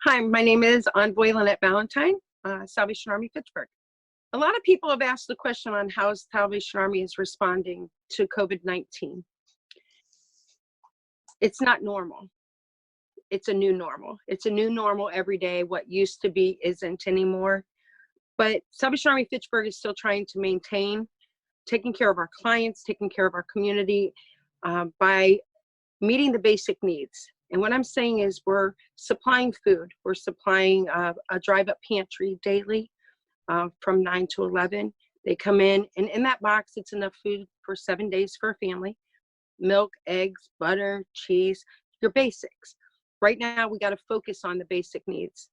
Hi, my name is Envoy Lynette Valentine, Salvation Army Fitchburg. A lot of people have asked the question on how Salvation Army is responding to COVID-19. It's not normal. It's a new normal. It's a new normal every day. What used to be isn't anymore. But Salvation Army Fitchburg is still trying to maintain taking care of our clients, taking care of our community by meeting the basic needs. And what I'm saying is we're supplying food. We're supplying a drive-up pantry daily from 9 to 11. They come in, and in that box, it's enough food for 7 days for a family. Milk, eggs, butter, cheese, your basics. Right now, we got to focus on the basic needs.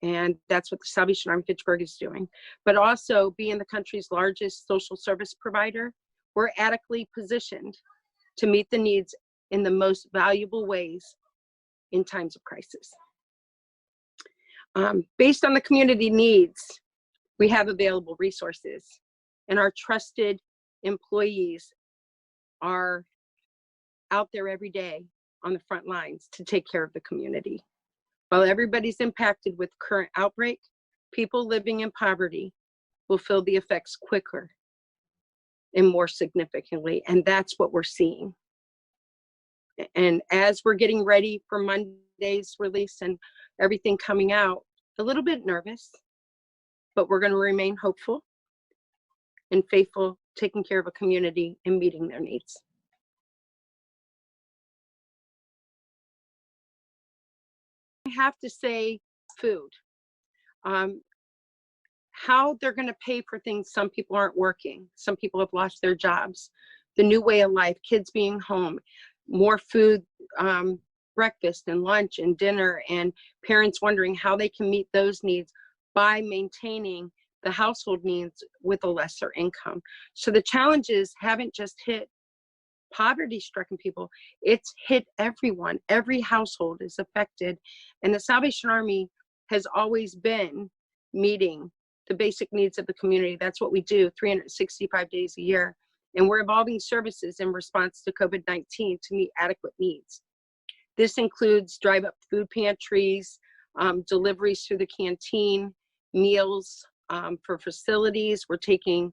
And that's what the Salvation Army Fitchburg is doing. But also, being the country's largest social service provider, we're adequately positioned to meet the needs in the most valuable ways in times of crisis. Based on the community needs, we have available resources, and our trusted employees are out there every day on the front lines to take care of the community. While everybody's impacted with current outbreak, people living in poverty will feel the effects quicker and more significantly, and that's what we're seeing. And as we're getting ready for Monday's release and everything coming out, a little bit nervous, but we're going to remain hopeful and faithful, taking care of a community and meeting their needs. I have to say food. How they're going to pay for things, some people aren't working. Some people have lost their jobs. The new way of life, kids being home, more food, breakfast and lunch and dinner, and parents wondering how they can meet those needs by maintaining the household needs with a lesser income. So the challenges haven't just hit poverty-stricken people, it's hit everyone. Every household is affected. And the Salvation Army has always been meeting the basic needs of the community. That's what we do 365 days a year. And we're evolving services in response to COVID-19 to meet adequate needs. This includes drive-up food pantries, deliveries through the canteen, meals for facilities. We're taking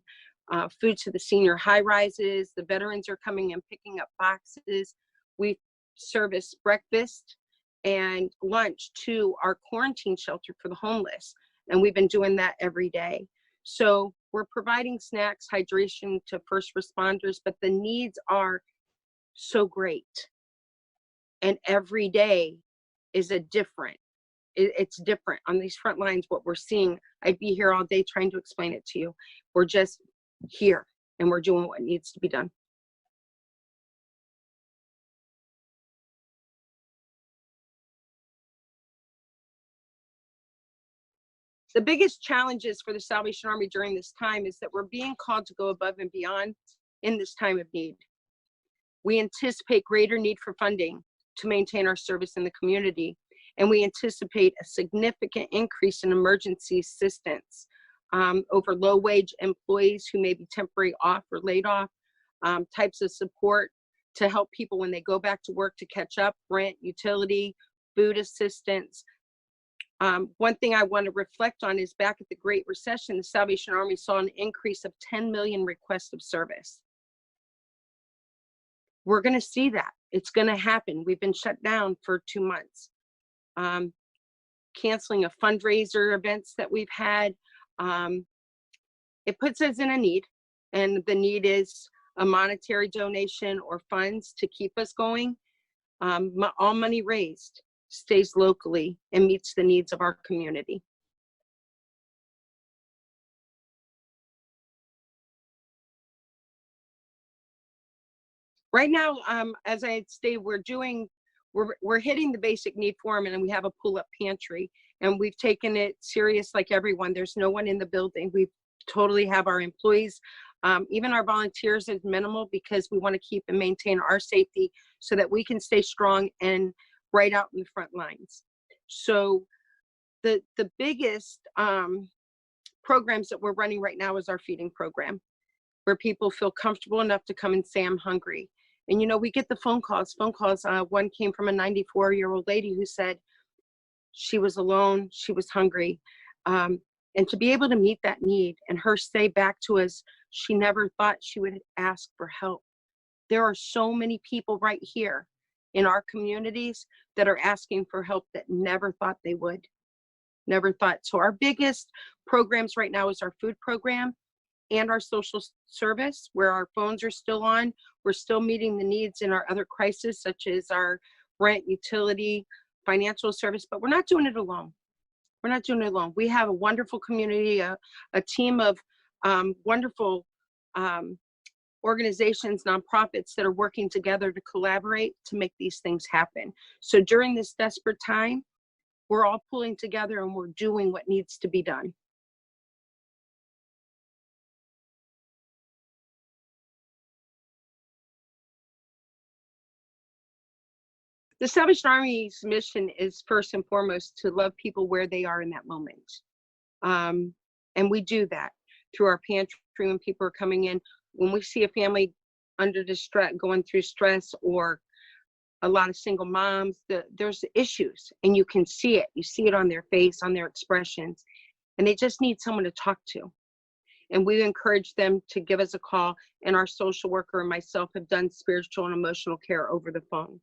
food to the senior high-rises. The veterans are coming and picking up boxes. We service breakfast and lunch to our quarantine shelter for the homeless. And we've been doing that every day. So we're providing snacks, hydration to first responders, but the needs are so great. And every day is a different, it's different on these front lines. What we're seeing, I'd be here all day trying to explain it to you. We're just here and we're doing what needs to be done. The biggest challenges for the Salvation Army during this time is that we're being called to go above and beyond in this time of need. We anticipate greater need for funding to maintain our service in the community, and we anticipate a significant increase in emergency assistance over low-wage employees who may be temporarily off or laid off, types of support to help people when they go back to work to catch up, rent, utility, food assistance. One thing I want to reflect on is back at the Great Recession, the Salvation Army saw an increase of 10 million requests of service. We're going to see that. It's going to happen. We've been shut down for 2 months. Canceling of fundraiser events that we've had. It puts us in a need, and the need is a monetary donation or funds to keep us going. All money raised stays locally and meets the needs of our community. Right now, as I had stated, we're hitting the basic need form, and we have a pull-up pantry, and we've taken it serious like everyone. There's no one in the building. We totally have our employees, even our volunteers is minimal because we want to keep and maintain our safety so that we can stay strong and right out in the front lines. So the biggest programs that we're running right now is our feeding program, where people feel comfortable enough to come and say, I'm hungry. And, you know, we get the phone calls. One came from a 94-year-old lady who said, She was alone. She was hungry. And to be able to meet that need and her say back to us, she never thought she would ask for help. There are so many people right here in our communities that are asking for help that never thought they would. Never thought. So our biggest programs right now is our food program and our social service, where our phones are still on. We're still meeting the needs in our other crises, such as our rent, utility, financial service, but we're not doing it alone. We're not doing it alone. We have a wonderful community, a team of wonderful organizations, nonprofits that are working together to collaborate to make these things happen. So during this desperate time, we're all pulling together and we're doing what needs to be done. The Salvation Army's mission is first and foremost to love people where they are in that moment. And we do that through our pantry when people are coming in. When we see a family under distress, going through stress, or a lot of single moms, there's issues and you can see it. You see it on their face, on their expressions, and they just need someone to talk to. And we encourage them to give us a call, and our social worker and myself have done spiritual and emotional care over the phone.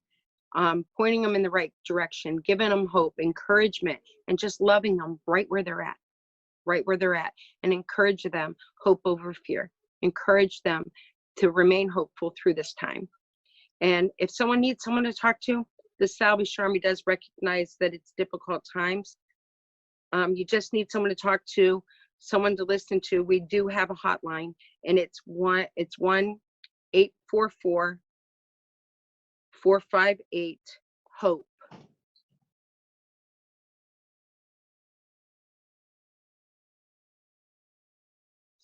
Pointing them in the right direction, giving them hope, encouragement, and just loving them right where they're at, and encourage them, hope over fear. Encourage them to remain hopeful through this time. And if someone needs someone to talk to, the Salvation Army does recognize that it's difficult times. You just need someone to talk to, someone to listen to. We do have a hotline, and it's 1-844-458-HOPE.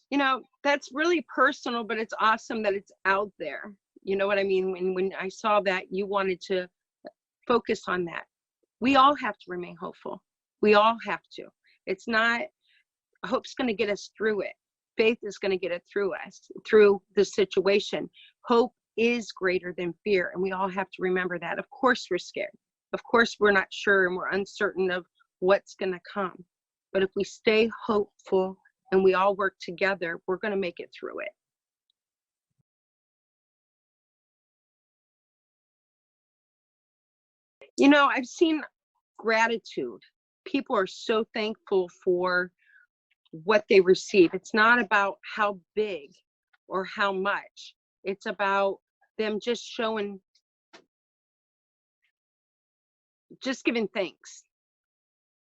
You know, that's really personal, but it's awesome that it's out there. You know what I mean? When I saw that, you wanted to focus on that. We all have to remain hopeful. We all have to. It's not, hope's going to get us through it. Faith is going to get it through us, through the situation. Hope is greater than fear, and we all have to remember that. Of course we're scared. Of course we're not sure and we're uncertain of what's going to come. But if we stay hopeful and we all work together, we're going to make it through it. You know, I've seen gratitude. People are so thankful for what they receive. It's not about how big or how much. It's about them just showing, just giving thanks.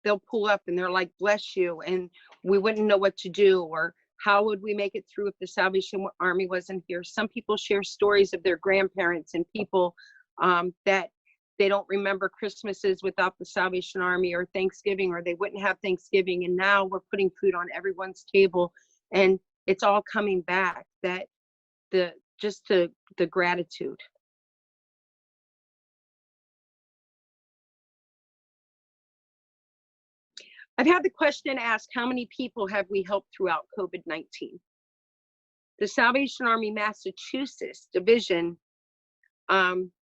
They'll pull up and they're like, bless you, and we wouldn't know what to do, or how would we make it through if the Salvation Army wasn't here? Some people share stories of their grandparents and people that they don't remember Christmases without the Salvation Army, or Thanksgiving, or they wouldn't have Thanksgiving, and now we're putting food on everyone's table, and it's all coming back. That the gratitude. I've had the question asked, how many people have we helped throughout COVID-19? The Salvation Army Massachusetts division,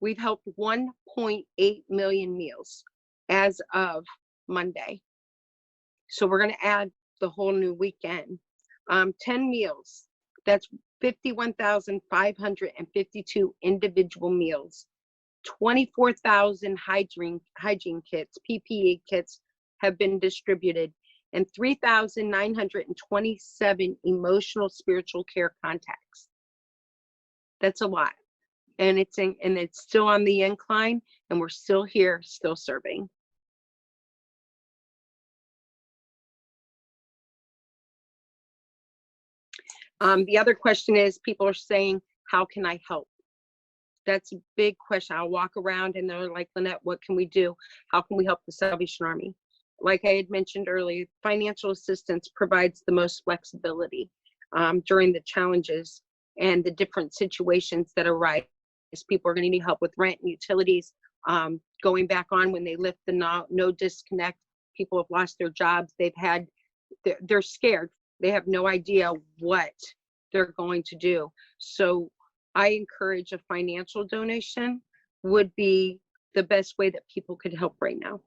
we've helped 1.8 million meals as of Monday. So we're going to add the whole new weekend. 10 meals, that's 51,552 individual meals. 24,000 hygiene kits, PPE kits have been distributed, and 3,927 emotional spiritual care contacts. That's a lot. And it's still on the incline, and we're still here, still serving. The other question is, people are saying, how can I help? That's a big question. I'll walk around and they're like, Lynette, what can we do? How can we help the Salvation Army? Like I had mentioned earlier, financial assistance provides the most flexibility during the challenges and the different situations that arise. People are going to need help with rent and utilities, going back on when they lift the no disconnect. People have lost their jobs. They're scared. They have no idea what they're going to do. So I encourage a financial donation would be the best way that people could help right now.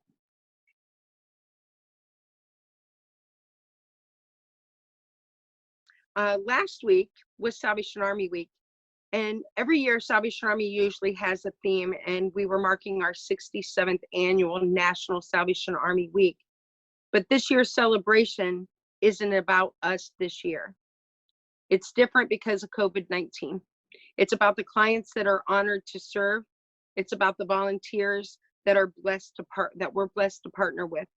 last week was Salvation Army Week. And every year, Salvation Army usually has a theme, and we were marking our 67th annual National Salvation Army Week. But this year's celebration isn't about us this year. It's different because of COVID-19. It's about the clients that are honored to serve. It's about the volunteers that are that we're blessed to partner with.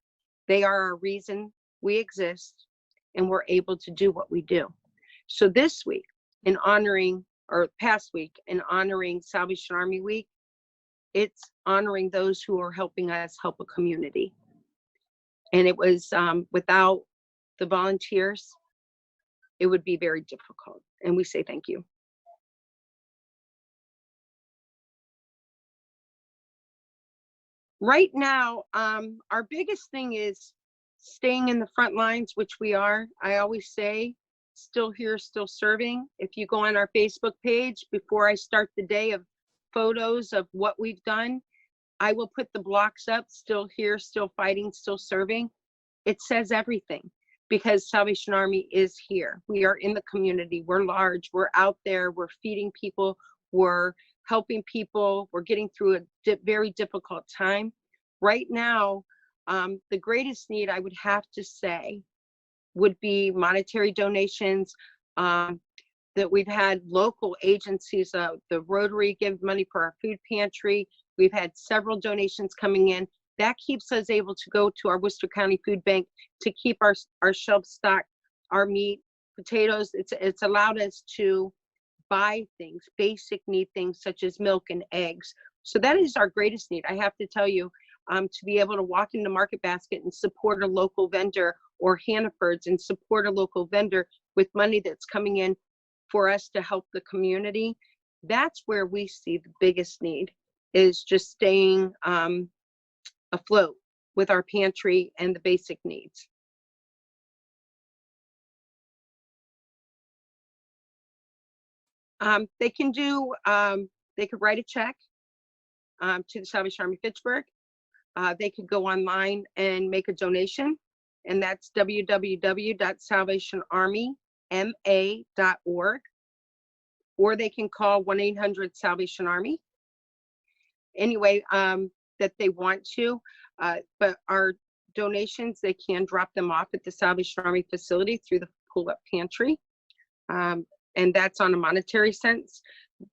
They are our reason we exist, and we're able to do what we do. So this week, in honoring, or past week, in honoring Salvation Army Week, it's honoring those who are helping us help a community. And it was, without the volunteers, it would be very difficult. And we say thank you. Right now, our biggest thing is staying in the front lines, which we are. I always say, still here, still serving. If you go on our Facebook page, before I start the day, of photos of what we've done, I will put the blocks up, still here, still fighting, still serving. It says everything, because Salvation Army is here. We are in the community. We're large. We're out there. We're feeding people. We're helping people. We're getting through a very difficult time. Right now, the greatest need, I would have to say, would be monetary donations. That we've had local agencies, the Rotary give money for our food pantry. We've had several donations coming in. That keeps us able to go to our Worcester County Food Bank to keep our shelves stocked, our meat, potatoes. It's allowed us to buy things, basic need things such as milk and eggs. So that is our greatest need. I have to tell you, to be able to walk into Market Basket and support a local vendor, or Hannaford's and support a local vendor with money that's coming in for us to help the community. That's where we see the biggest need, is just staying afloat with our pantry and the basic needs. They can do, they could write a check to the Salvation Army Fitchburg. They could go online and make a donation, and that's www.salvationarmyma.org, or they can call 1-800-SALVATION-ARMY. Anyway, that they want to, but our donations, they can drop them off at the Salvation Army facility through the pull-up pantry. And that's on a monetary sense.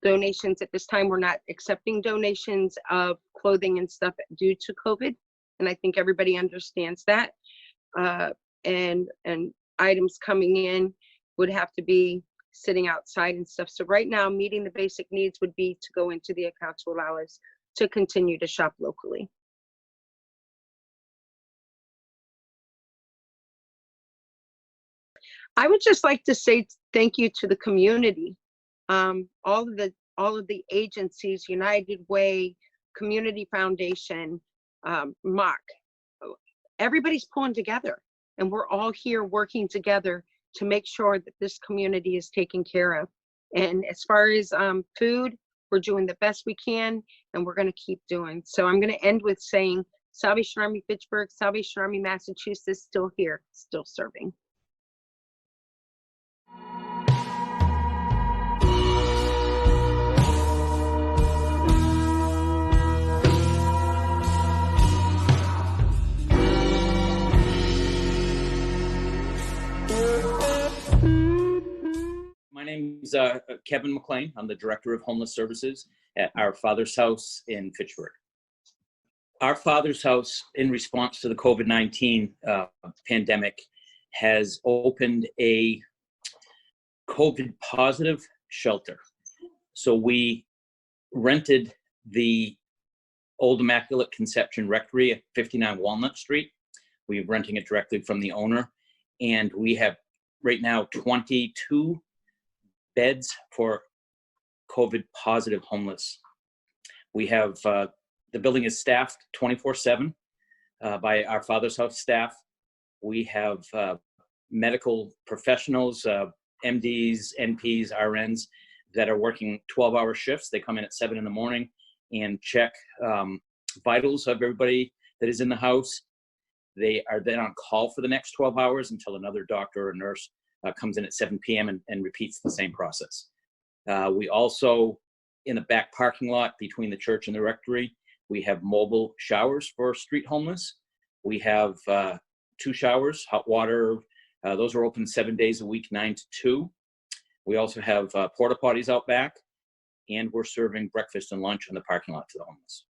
Donations at this time, we're not accepting donations of clothing and stuff due to COVID. And I think everybody understands that. And items coming in would have to be sitting outside and stuff. So right now, meeting the basic needs would be to go into the account to allow us to continue to shop locally. I would just like to say thank you to the community. All of the agencies, United Way, Community Foundation, MOC, everybody's pulling together, and we're all here working together to make sure that this community is taken care of. And as far as food, we're doing the best we can, and we're going to keep doing. So I'm going to end with saying Salvation Army Fitchburg, Salvation Army Massachusetts, still here, still serving. My name is Kevin McLean. I'm the Director of Homeless Services at Our Father's House in Fitchburg. Our Father's House, in response to the COVID-19 pandemic, has opened a COVID positive shelter. So we rented the old Immaculate Conception Rectory at 59 Walnut Street. We're renting it directly from the owner. And we have right now 22 beds for COVID positive homeless. We have, the building is staffed 24/7 by Our Father's House staff. We have medical professionals, MDs, NPs, RNs that are working 12-hour shifts. They come in at 7 in the morning and check vitals of everybody that is in the house. They are then on call for the next 12 hours until another doctor or nurse comes in at 7 p.m. and repeats the same process. We also, in the back parking lot between the church and the rectory, we have mobile showers for street homeless. We have 2 showers, hot water. Those are open 7 days a week, 9 to 2. We also have porta potties out back, and we're serving breakfast and lunch in the parking lot to the homeless.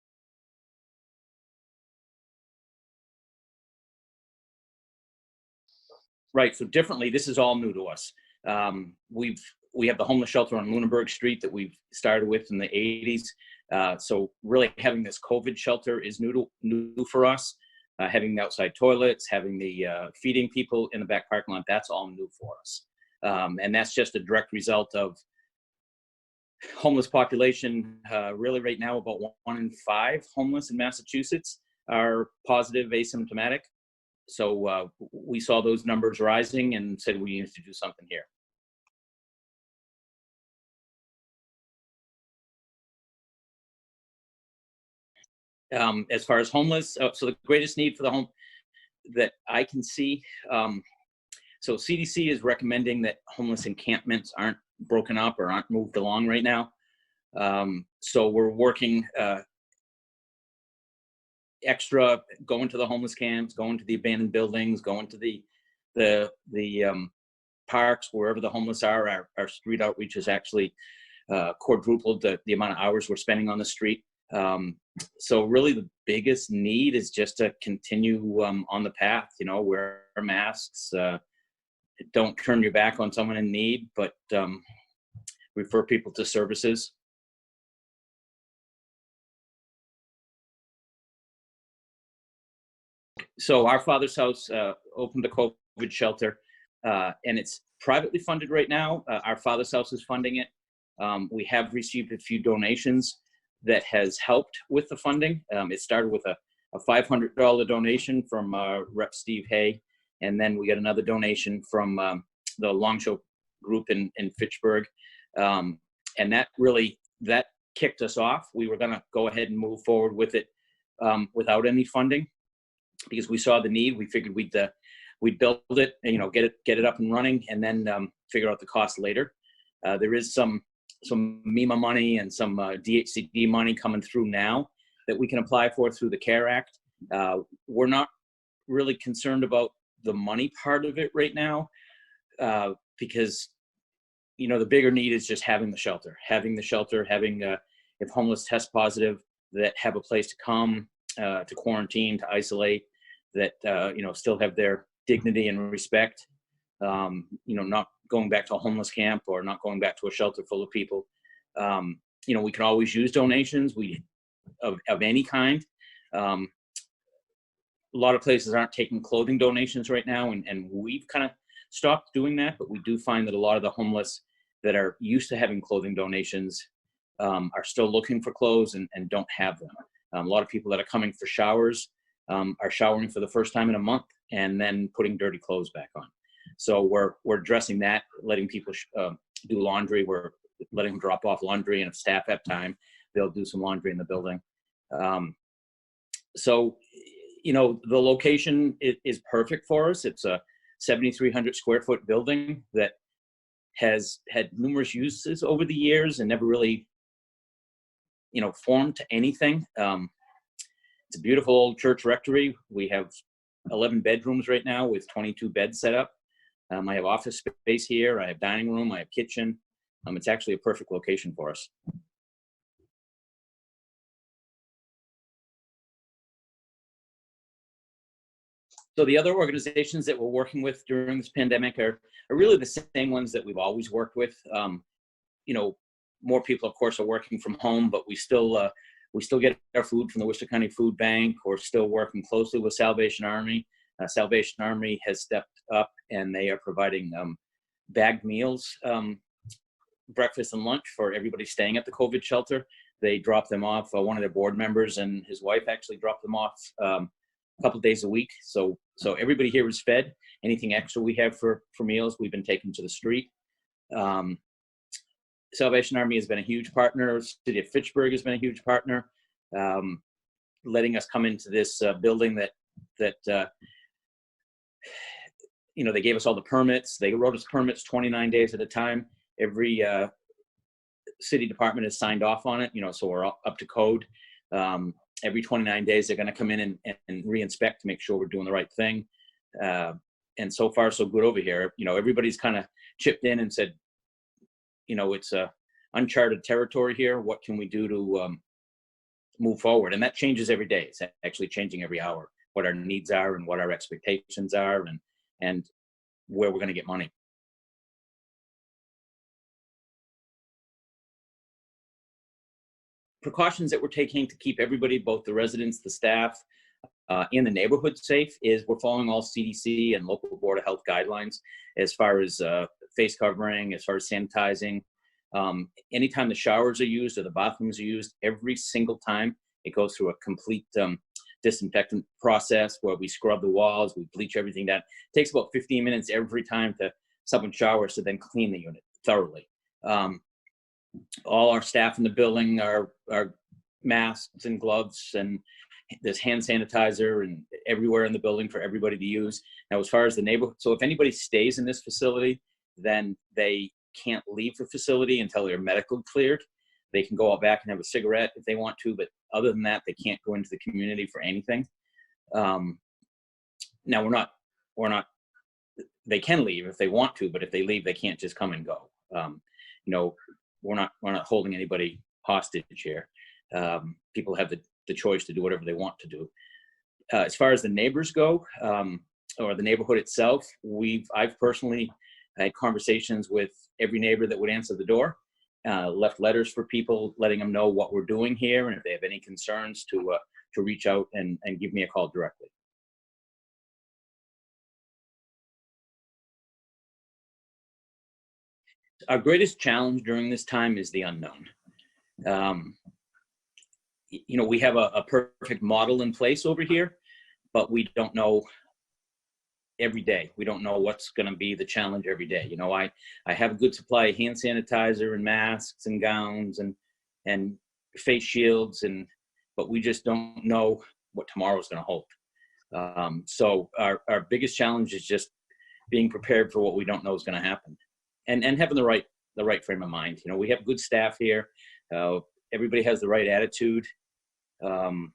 Right. So differently, this is all new to us. We have the homeless shelter on Lunenburg Street that we've started with in the 80s. So really having this COVID shelter is new for us. Having the outside toilets, having the feeding people in the back parking lot, that's all new for us. And that's just a direct result of homeless population. Really right now, about 1 in 5 homeless in Massachusetts are positive asymptomatic. So we saw those numbers rising and said we need to do something here. As far as homeless, so the greatest need for the home that I can see, so CDC is recommending that homeless encampments aren't broken up or aren't moved along right now. So we're working extra, going to the homeless camps, going to the abandoned buildings, going to the parks, wherever the homeless are. Our street outreach has actually quadrupled the amount of hours we're spending on the street. So really the biggest need is just to continue on the path, wear masks, don't turn your back on someone in need, but refer people to services. So our Father's House opened a COVID shelter, and it's privately funded right now. Our Father's House is funding it. We have received a few donations that has helped with the funding. It started with a $500 donation from Rep. Steve Hay, and then we got another donation from the Longshow group in Fitchburg. And that kicked us off. We were gonna go ahead and move forward with it without any funding, because we saw the need. We figured we'd build it, and, get it up and running, and then figure out the cost later. There is some MEMA money and some DHCD money coming through now that we can apply for through the CARE Act. We're not really concerned about the money part of it right now, because the bigger need is just having the shelter, having if homeless test positive, that have a place to come, to quarantine, to isolate, that still have their dignity and respect, not going back to a homeless camp or not going back to a shelter full of people. We can always use donations of any kind. A lot of places aren't taking clothing donations right now, and we've kind of stopped doing that, but we do find that a lot of the homeless that are used to having clothing donations are still looking for clothes and don't have them. A lot of people that are coming for showers are showering for the first time in a month and then putting dirty clothes back on. So we're addressing that, letting people do laundry. We're letting them drop off laundry, and if staff have time, they'll do some laundry in the building. So the location is perfect for us. It's a 7,300 square foot building that has had numerous uses over the years and never really, formed to anything. It's a beautiful old church rectory. We have 11 bedrooms right now with 22 beds set up. I have office space here. I have dining room. I have kitchen. It's actually a perfect location for us. So the other organizations that we're working with during this pandemic are really the same ones that we've always worked with. More people, of course, are working from home, but we still get our food from the Worcester County Food Bank. We're still working closely with Salvation Army. Salvation Army has stepped up, and they are providing bagged meals, breakfast and lunch for everybody staying at the COVID shelter. They drop them off. One of their board members and his wife actually dropped them off a couple days a week. So everybody here is fed. Anything extra we have for meals, we've been taking to the street. Salvation Army has been a huge partner. City of Fitchburg has been a huge partner, letting us come into this building that they gave us all the permits. They wrote us permits 29 days at a time. Every city department has signed off on it, so we're up to code. Every 29 days, they're going to come in and re-inspect to make sure we're doing the right thing. And so far, so good over here. Everybody's kind of chipped in and said, it's uncharted territory here. What can we do to move forward? And that changes every day. It's actually changing every hour, what our needs are and what our expectations are, and where we're going to get money. Precautions that we're taking to keep everybody, both the residents, the staff, and the neighborhood safe is we're following all CDC and local Board of Health guidelines as far as face covering, as far as sanitizing. Anytime the showers are used or the bathrooms are used, every single time it goes through a complete disinfectant process where we scrub the walls, we bleach everything down. It takes about 15 minutes every time to someone showers to then clean the unit thoroughly. All our staff in the building are masks and gloves, and there's hand sanitizer and everywhere in the building for everybody to use. Now, as far as the neighborhood, so if anybody stays in this facility, then they can't leave the facility until they're medically cleared. They can go out back and have a cigarette if they want to, but other than that, they can't go into the community for anything. Now we're not, they can leave if they want to, but if they leave, they can't just come and go. We're not holding anybody hostage here. People have the choice to do whatever they want to do. As far as the neighbors go, or the neighborhood itself, I've personally had conversations with every neighbor that would answer the door, left letters for people, letting them know what we're doing here, and if they have any concerns to reach out and give me a call directly. Our greatest challenge during this time is the unknown. We have a perfect model in place over here, but we don't know every day. We don't know what's going to be the challenge every day. I have a good supply of hand sanitizer and masks and gowns and face shields, but we just don't know what tomorrow's going to hold. So our biggest challenge is just being prepared for what we don't know is going to happen, and having the right frame of mind. We have good staff here. Everybody has the right attitude. We're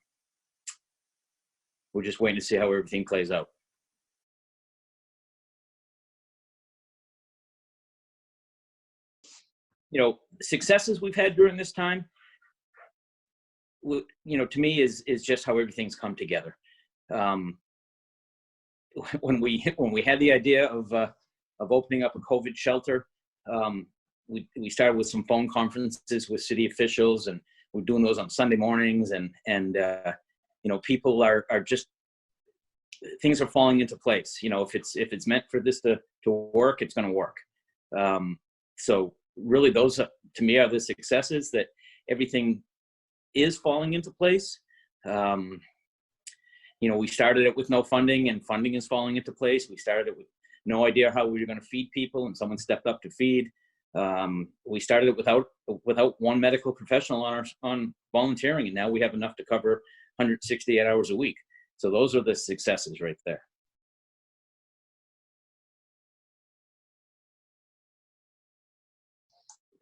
just waiting to see how everything plays out. Successes we've had during this time, to me is just how everything's come together. When we had the idea of opening up a COVID shelter, we started with some phone conferences with city officials, and we're doing those on Sunday mornings, and people are just, things are falling into place. If it's meant for this to work, it's going to work. So really, those to me are the successes, that everything is falling into place. We started it with no funding, and funding is falling into place. We started it with no idea how we were going to feed people, and someone stepped up to feed. We started it without one medical professional on volunteering, and now we have enough to cover 168 hours a week. So those are the successes right there.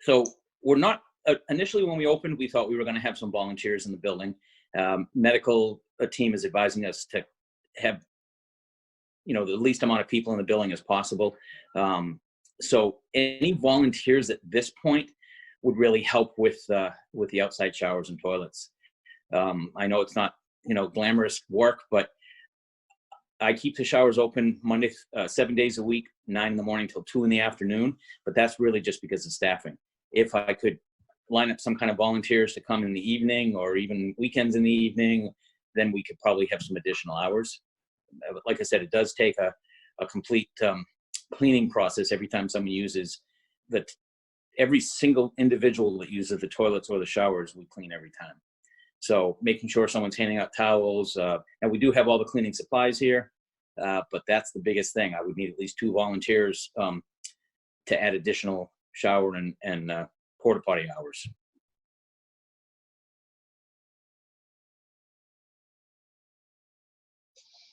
So we're not, initially when we opened, we thought we were going to have some volunteers in the building. Medical team is advising us to have, the least amount of people in the building as possible. So any volunteers at this point would really help with the outside showers and toilets. I know it's not, glamorous work, but I keep the showers open Monday, 7 days a week, 9 in the morning till 2 in the afternoon. But that's really just because of staffing. If I could line up some kind of volunteers to come in the evening, or even weekends in the evening, then we could probably have some additional hours. Like I said, it does take a complete cleaning process every time someone uses every single individual that uses the toilets or the showers, we clean every time. So making sure someone's handing out towels, and we do have all the cleaning supplies here, but that's the biggest thing. I would need at least 2 volunteers to add additional shower and porta potty hours.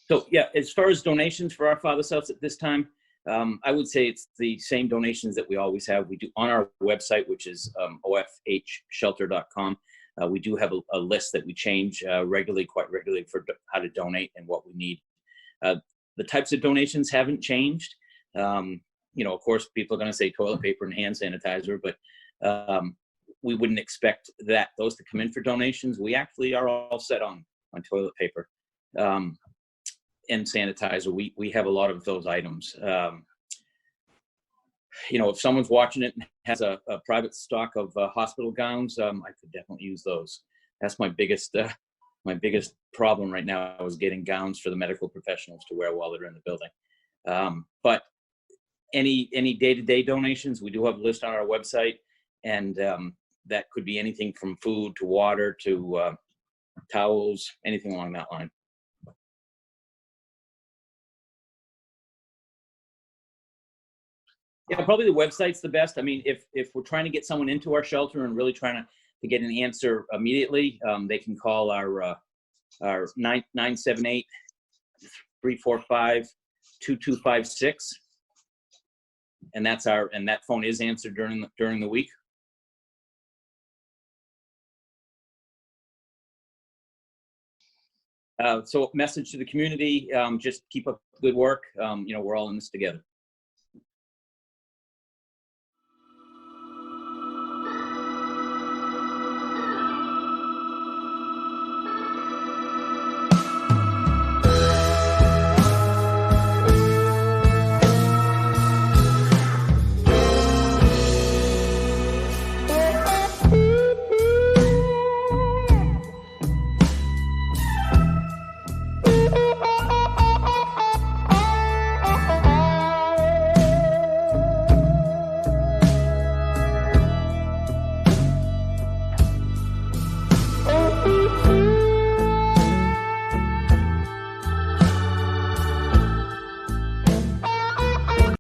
So yeah, as far as donations for our Father's House at this time, I would say it's the same donations that we always have. We do on our website, which is ofhshelter.com. We do have a list that we change regularly, quite regularly, for how to donate and what we need. The types of donations haven't changed. Of course, people are going to say toilet paper and hand sanitizer, but we wouldn't expect those to come in for donations. We actually are all set on toilet paper and sanitizer. We have a lot of those items. If someone's watching it and has a private stock of hospital gowns, I could definitely use those. That's my biggest problem right now, is getting gowns for the medical professionals to wear while they're in the building. But any day-to-day donations, we do have a list on our website, and that could be anything from food to water to towels, anything along that line. Yeah, probably the website's the best. I mean, if we're trying to get someone into our shelter and really trying to get an answer immediately, they can call our 978-345-2256, and that phone is answered during the week. So message to the community, just keep up good work. We're all in this together.